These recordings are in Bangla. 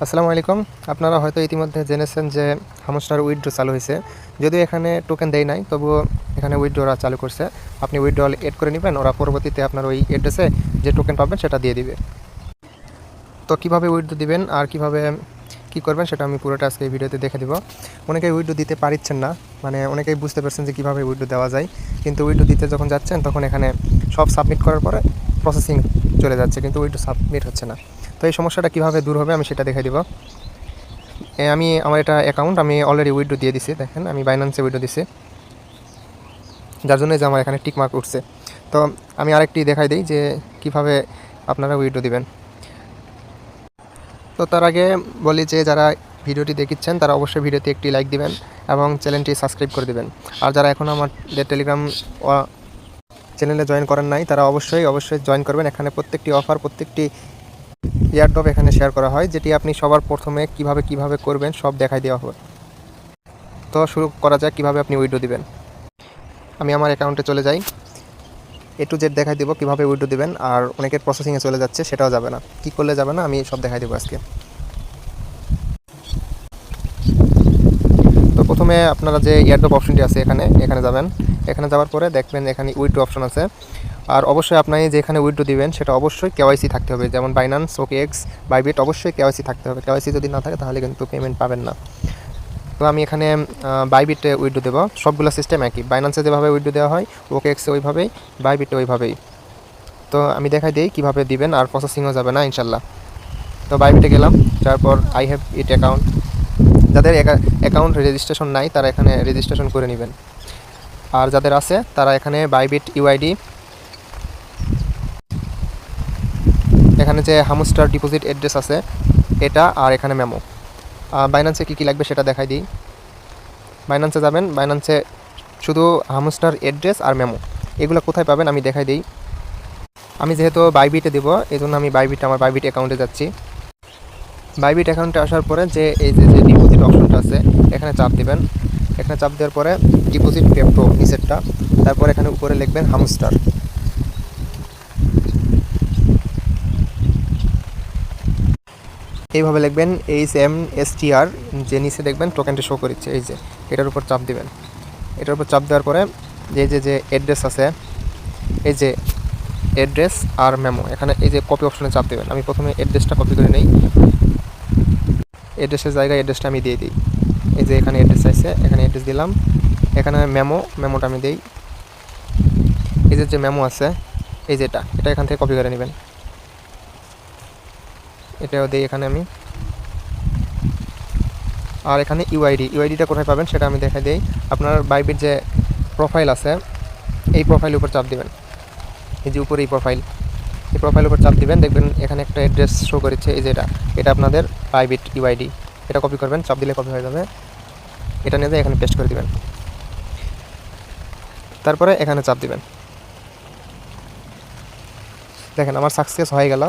আসসালামু আলাইকুম। আপনারা হয়তো ইতিমধ্যে জেনেছেন যে হামস্টার উইথড্র চালু হয়েছে। যদিও এখানে টোকেন দেয় নাই, তবুও এখানে উইথড্র ওরা চালু করছে। আপনি উইথড্রল এড করে নেবেন, ওরা পরবর্তীতে আপনার ওই অ্যাড্রেসে যে টোকেন পাবেন সেটা দিয়ে দিবে। তো কীভাবে উইথড্র দিবেন আর কীভাবে কী করবেন সেটা আমি পুরোটা আজকে এই ভিডিওতে দেখে দেবো। অনেকেই উইথড্র দিতে পারছেন না, মানে অনেকেই বুঝতে পারছেন যে কীভাবে উইথড্র দেওয়া যায়, কিন্তু উইথড্র দিতে যখন যাচ্ছেন তখন এখানে সব সাবমিট করার পরে প্রসেসিং চলে যাচ্ছে, কিন্তু উইথড্র সাবমিট হচ্ছে না। তো এই সমস্যাটা কীভাবে দূর হবে আমি সেটা দেখে দিব। আমি আমার এটা অ্যাকাউন্ট আমি অলরেডি উইথড্র দিয়ে দিছি। দেখেন আমি বাইন্যান্সে উইথড্র দিছি, যার জন্য যে আমার এখানে টিক মার্ক উঠছে। তো আমি আরেকটি দেখাই দিই যে কিভাবে আপনারা উইথড্র দিবেন। তো তার আগে বলি যে যারা ভিডিওটি দেখিচ্ছেন তারা অবশ্যই ভিডিওতে একটি লাইক দিবেন এবং চ্যানেলটি সাবস্ক্রাইব করে দিবেন। আর যারা এখন আমাদের টেলিগ্রাম চ্যানেলে জয়েন করেন নাই তারা অবশ্যই জয়েন করবেন। এখানে প্রত্যেকটি অফার, প্রত্যেকটি এয়ারড্রপ এখানে শেয়ার করা হয়, যেটি আপনি সবার প্রথমে কিভাবে করবেন সব দেখাই দেওয়া হবে। তো শুরু করা যাক কিভাবে আপনি উইথড্র দিবেন। আমি আমার অ্যাকাউন্টে চলে যাই, A to Z দেখাই দেবো কীভাবে উইথড্র দিবেন। আর অনেকের প্রসেসিংয়ে চলে যাচ্ছে, সেটাও যাবে না, কী করলে যাবে না আমি সব দেখাই দেবো আজকে। তো প্রথমে আপনারা যে এয়ারড্রপ অপশনটি আছে এখানে যাবেন। এখানে যাওয়ার পরে দেখবেন এখানে উইথড্র অপশন আছে। আর অবশ্যই আপনি যেখানে উইথড্র দিবেন সেটা অবশ্যই কেওয়াইসি থাকতে হবে, যেমন বাইন্যান্স, OKX, বাইবিট অবশ্যই কেওয়াইসি থাকতে হবে। কেওয়াইসি যদি না থাকে তাহলে কিন্তু পেমেন্ট পাবেন না। তো আমি এখানে বাইবিটে উইথড্র দেবো। সবগুলো সিস্টেম একই, বাইন্যান্সে যেভাবে উইথড্র দেওয়া হয় OKXে ওইভাবেই, বাইবিটে ওইভাবেই। তো আমি দেখাই দিই কীভাবে দিবেন, আর প্রসেসিংও যাবে না ইনশাল্লাহ। তো বাইবিটে গেলাম, তারপর আই হ্যাভ ইট অ্যাকাউন্ট। যাদের অ্যাকাউন্ট রেজিস্ট্রেশন নাই তারা এখানে রেজিস্ট্রেশন করে নেবেন। আর যাদের আছে তারা এখানে বাইবিট ইউআইডি, এখানে যে হামস্টার ডিপোজিট অ্যাড্রেস আছে এটা, আর এখানে মেমো। বাইন্যান্সে কী লাগবে সেটা দেখাই দিই। বাইন্যান্সে যাবেন, বাইন্যান্সে শুধু হামস্টার অ্যাড্রেস আর মেমো, এগুলো কোথায় পাবেন আমি দেখাই দিই। আমি যেহেতু বাইবিটে দেবো এই জন্য আমি আমার বাইবিট অ্যাকাউন্টে যাচ্ছি। বাইবিট অ্যাকাউন্টে আসার পরে যে এই যে ডিপোজিট অপশনটা আছে এখানে চাপ দেবেন। এখানে চাপ দেওয়ার পরে ডিপোজিট পেপ্টো নিচেরটা, তারপর এখানে উপরে লিখবেন হামস্টার। এইভাবে লিখবেন HMSTR, যে নিচে দেখবেন টোকেনটি শো করছে, এই যে এটার উপর চাপ দিবেন। এটার উপর চাপ দেওয়ার পরে যে অ্যাড্রেস আছে, এই যে অ্যাড্রেস আর মেমো, এখানে এই যে কপি অপশনে চাপ দেবেন। আমি প্রথমে অ্যাড্রেসটা কপি করে নিই, অ্যাড্রেসের জায়গায় অ্যাড্রেসটা আমি দিয়ে দিই। এই যে এখানে অ্যাড্রেস আছে, এখানে অ্যাড্রেস দিলাম। এখানে মেমোটা আমি দিই। এই যে মেমো আছে এই যেটা, এটা এখান থেকে কপি করে নেবেন। এটাও দিই এখানে আমি। আর এখানে ইউআইডিটা কোথায় পাবেন সেটা আমি দেখাই দিই। আপনার বাইবিট যে প্রোফাইল আছে এই প্রোফাইলের উপর চাপ দিবেন। এই যে উপরে এই প্রোফাইলের উপর চাপ দিবেন, দেখবেন এখানে একটা অ্যাড্রেস শো করেছে, এই যে এটা আপনাদের বাইবিট ইউআইডি। এটা কপি করবেন, চাপ দিলে কপি হয়ে যাবে। এটা নিয়ে এখানে পেস্ট করে দিবেন, তারপরে এখানে চাপ দিবেন। দেখেন আমার সাকসেস হয়ে গেল।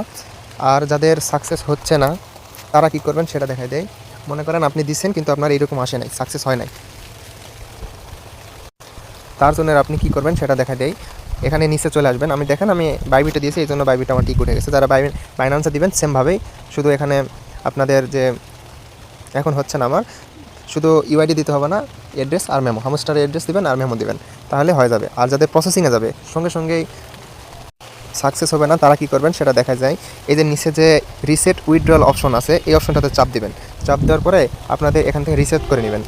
আর যাদের সাকসেস হচ্ছে না তারা কি করবেন সেটা দেখাই দেয়। মনে করেন আপনি দিচ্ছেন কিন্তু আপনার এরকম আসে নাই, সাকসেস হয় নাই, তার জন্য আপনি কি করবেন সেটা দেখা দেয়। এখানে নিচে চলে আসবেন। আমি দেখেন আমি বাইবিটে দিয়েছি, এই জন্য বাইবিট আমার টিক উঠে গেছে। যারা বাইন্যান্সে দিবেন সেমভাবেই, শুধু এখানে আপনাদের যে এখন হচ্ছে না আমার, শুধু ইউআইডি দিতে হবে না, অ্যাড্রেস আর মেমো, হামস্টারের অ্যাড্রেস দিবেন আর মেমো দিবেন, তাহলে হয়ে যাবে। আর যাদের প্রসেসিংয়ে যাবে সঙ্গে সঙ্গেই সাকসেস হবে না তারা কি করবেন সেটা দেখা যায়। এই যে নিচে যে রিসেট উইথড্রল অপশন আছে এই অপশনটাতে চাপ দিবেন। চাপ দেওয়ার পরে আপনাদের এখান থেকে রিসেট করে নেবেন।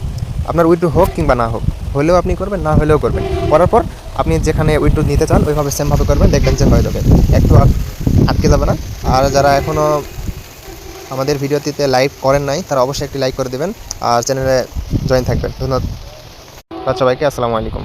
আপনার উইথড্র হোক কিংবা না হোক, হলেও আপনি করবেন, না হলেও করবেন। করার পর আপনি যেখানে উইথড্র নিতে চান ওইভাবে সেমভাবে করবেন, দেখবেন যে হয়ে যাবে, একটু আটকে যাবে না। আর যারা এখনও আমাদের ভিডিওটিতে লাইক করেন নাই তারা অবশ্যই একটি লাইক করে দেবেন আর চ্যানেলে জয়েন থাকবেন। ধন্যবাদ সবাইকে, আসসালামু আলাইকুম।